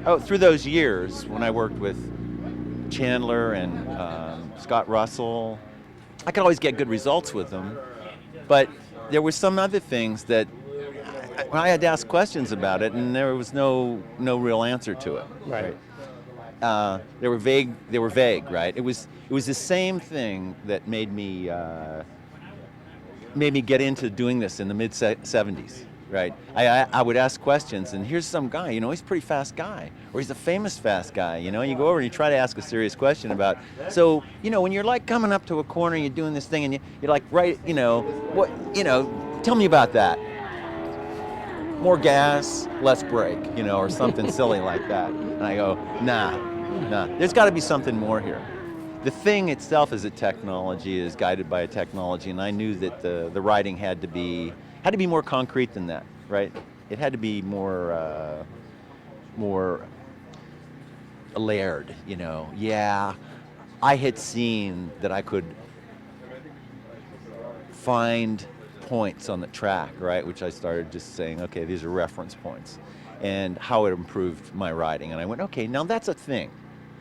Oh, through those years when I worked with Chandler and Scott Russell, I could always get good results with them, but there were some other things that I had to ask questions about it, and there was no real answer to it. Right. They were vague. They were vague, right? It was the same thing that made me get into doing this in the mid '70s. Right, I would ask questions, and here's some guy, he's a pretty fast guy, or he's a famous fast guy, and you go over and you try to ask a serious question about, so, when you're like coming up to a corner, you're doing this thing, and you're like, right, what, tell me about that. More gas, less brake, or something silly like that. And I go, nah, there's got to be something more here. The thing itself is a technology, is guided by a technology, and I knew that the writing had to be more concrete than that, right? It had to be more layered, Yeah, I had seen that I could find points on the track, right? Which I started just saying, okay, these are reference points, and how it improved my writing. And I went, okay, now that's a thing.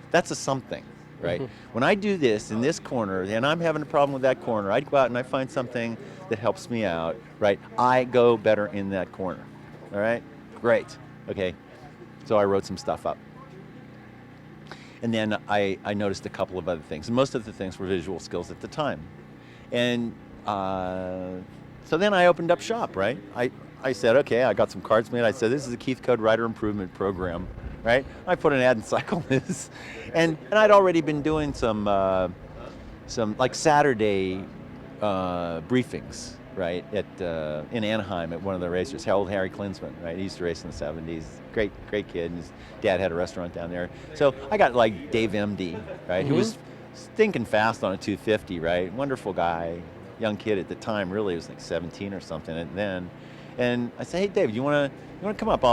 That's a something. Right? When I do this in this corner and I'm having a problem with that corner, I go out and I find something that helps me out, right? I go better in that corner. All right? Great. Okay. So I wrote some stuff up. And then I noticed a couple of other things. And most of the things were visual skills at the time. And so then I opened up shop, right? I said, okay, I got some cards made. I said, this is a Keith Code Writer Improvement Program. Right? I put an ad in Cyclist, and I'd already been doing some like Saturday briefings, right? In Anaheim at one of the racers, Harry Klinsman, right? He used to race in the '70s. Great kid. And his dad had a restaurant down there. So I got like Dave Emdy, right? Who was stinking fast on a 250, right? Wonderful guy, young kid at the time. Really, he was like 17 or something. And I said, hey Dave, you want to come up?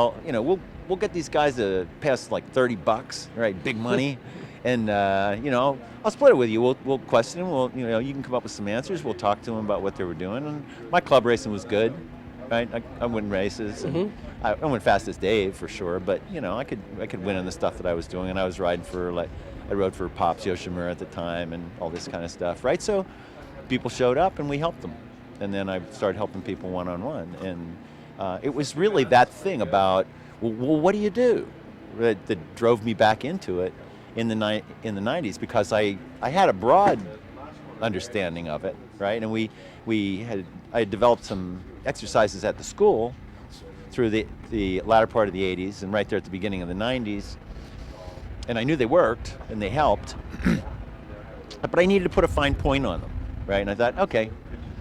We'll get these guys to pay us like $30, right? Big money, and I'll split it with you. We'll question them. You can come up with some answers. We'll talk to them about what they were doing. And my club racing was good, right? I win races. And I went fast as Dave for sure, but I could win on the stuff that I was doing, and I was riding I rode for Pops Yoshimura at the time, and all this kind of stuff, right? So people showed up, and we helped them, and then I started helping people one-on-one, and it was really that thing about, well, what do you do? That drove me back into it in the 90s, because I had a broad understanding of it, right? And I had developed some exercises at the school through the latter part of the 80s and right there at the beginning of the 90s, and I knew they worked and they helped, but I needed to put a fine point on them, right? And I thought, okay,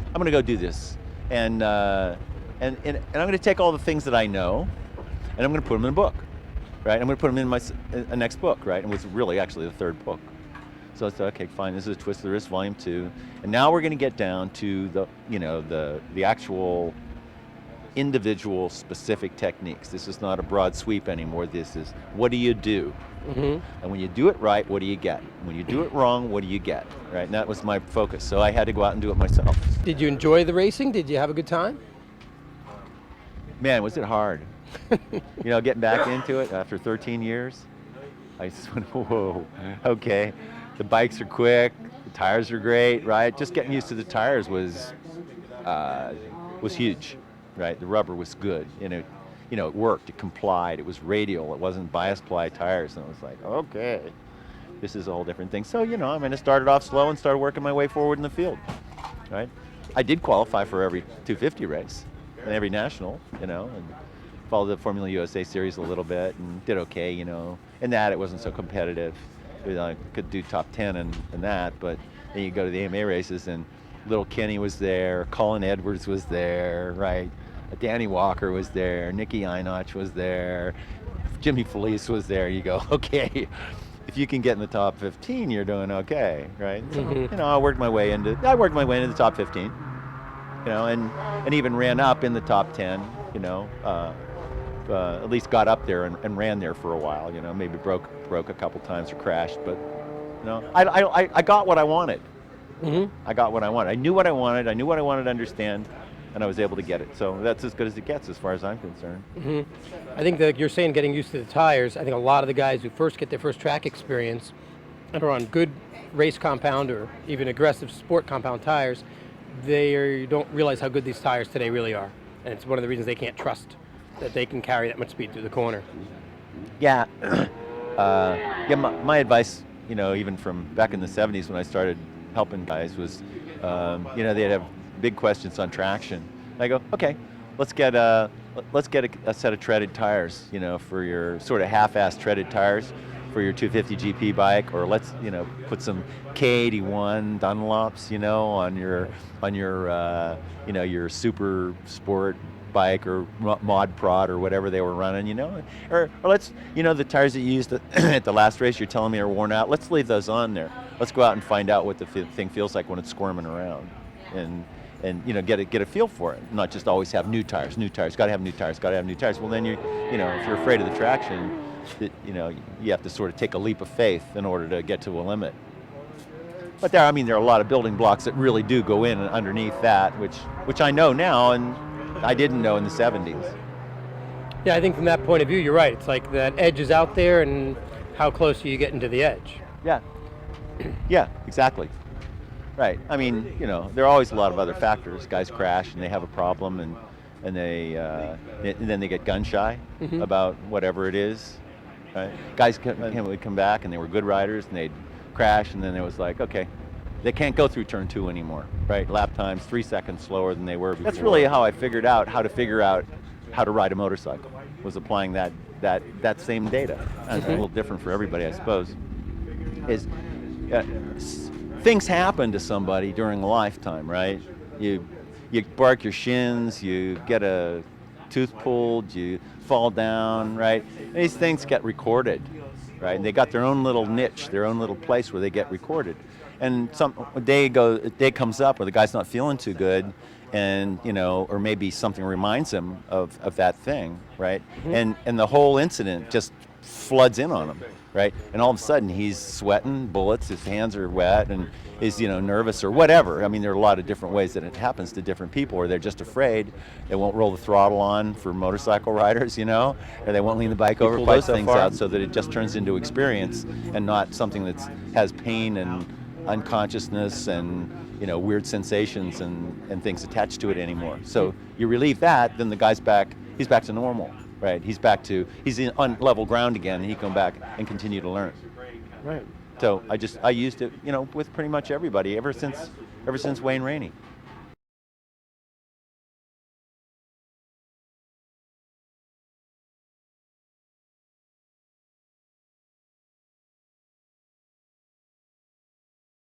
I'm going to go do this, and I'm going to take all the things that I know, and I'm going to put them in a book, right? I'm going to put them in my next book, right? And it was really actually the third book. So I said, okay, fine, this is A Twist of the Wrist, Volume 2. And now we're going to get down to the actual individual specific techniques. This is not a broad sweep anymore. This is, what do you do? And when you do it right, what do you get? When you do it wrong, what do you get? Right? And that was my focus. So I had to go out and do it myself. Did you enjoy the racing? Did you have a good time? Man, was it hard. Getting back into it after 13 years, I just went, whoa, okay. The bikes are quick, the tires are great, right? Just getting used to the tires was huge, right? The rubber was good, it worked, it complied, it was radial, it wasn't bias ply tires, and I was like, okay, this is a whole different thing. So, I'm going to start it off slow and start working my way forward in the field, right? I did qualify for every 250 race and every national, and followed the Formula USA series a little bit and did okay, In that, it wasn't so competitive. I could do top 10 and that, but then you go to the AMA races, and little Kenny was there, Colin Edwards was there, right? Danny Walker was there, Nicky Einach was there, Jimmy Felice was there. You go, okay, if you can get in the top 15, you're doing okay, right? So, I worked my way into the top 15, and even ran up in the top 10, at least got up there and ran there for a while, maybe broke a couple times or crashed, but I got what I wanted. I got what I wanted. I knew what I wanted. I knew what I wanted to understand. and I was able to get it. So that's as good as it gets as far as I'm concerned. I think that you're saying getting used to the tires. I think a lot of the guys who first get their first track experience and are on good race compound or even aggressive sport compound tires, they don't realize how good these tires today really are. And it's one of the reasons they can't trust that they can carry that much speed through the corner. Yeah, yeah. My advice, even from back in the '70s when I started helping guys, was, they'd have big questions on traction. And I go, okay, let's get a set of treaded tires, for your sort of half-assed treaded tires for your 250 GP bike, or let's put some K81 Dunlops, on your super sport bike or mod prod or whatever they were running, or let's, the tires that you used at the last race you're telling me are worn out, let's leave those on there. Let's go out and find out what the thing feels like when it's squirming around, and get a feel for it. Not just always have new tires, gotta have new tires. Well, then if you're afraid of the traction, you have to sort of take a leap of faith in order to get to a limit. But there are a lot of building blocks that really do go in underneath that, which I know now, and I didn't know in the '70s. Yeah, I think from that point of view, you're right. It's like that edge is out there, and how close are you getting to the edge? Yeah. Yeah, exactly. Right. There are always a lot of other factors. Guys crash and they have a problem, and then they get gun shy about whatever it is. Right? Guys would come back and they were good riders, and they'd crash, and then it was like, okay, they can't go through turn 2 anymore, right? Lap times 3 seconds slower than they were before. That's really how I figured out how to ride a motorcycle, was applying that same data. And it's a little different for everybody, I suppose. Things happen to somebody during a lifetime, right? You bark your shins, you get a tooth pulled, you fall down, right? And these things get recorded, right? And they got their own little niche, their own little place where they get recorded. And a day comes up where the guy's not feeling too good, and or maybe something reminds him of that thing, right? And the whole incident just floods in on him, right? And all of a sudden he's sweating bullets, his hands are wet, and is nervous or whatever. There are a lot of different ways that it happens to different people, or they're just afraid. They won't roll the throttle on for motorcycle riders, or they won't lean the bike over, pull those things out so that it just turns into experience and not something that has pain and unconsciousness and weird sensations and things attached to it anymore. So you relieve that, then the guy's back. He's back to normal, right? He's on level ground again, and he can come back and continue to learn. Right. So I used it, with pretty much everybody ever since Wayne Rainey.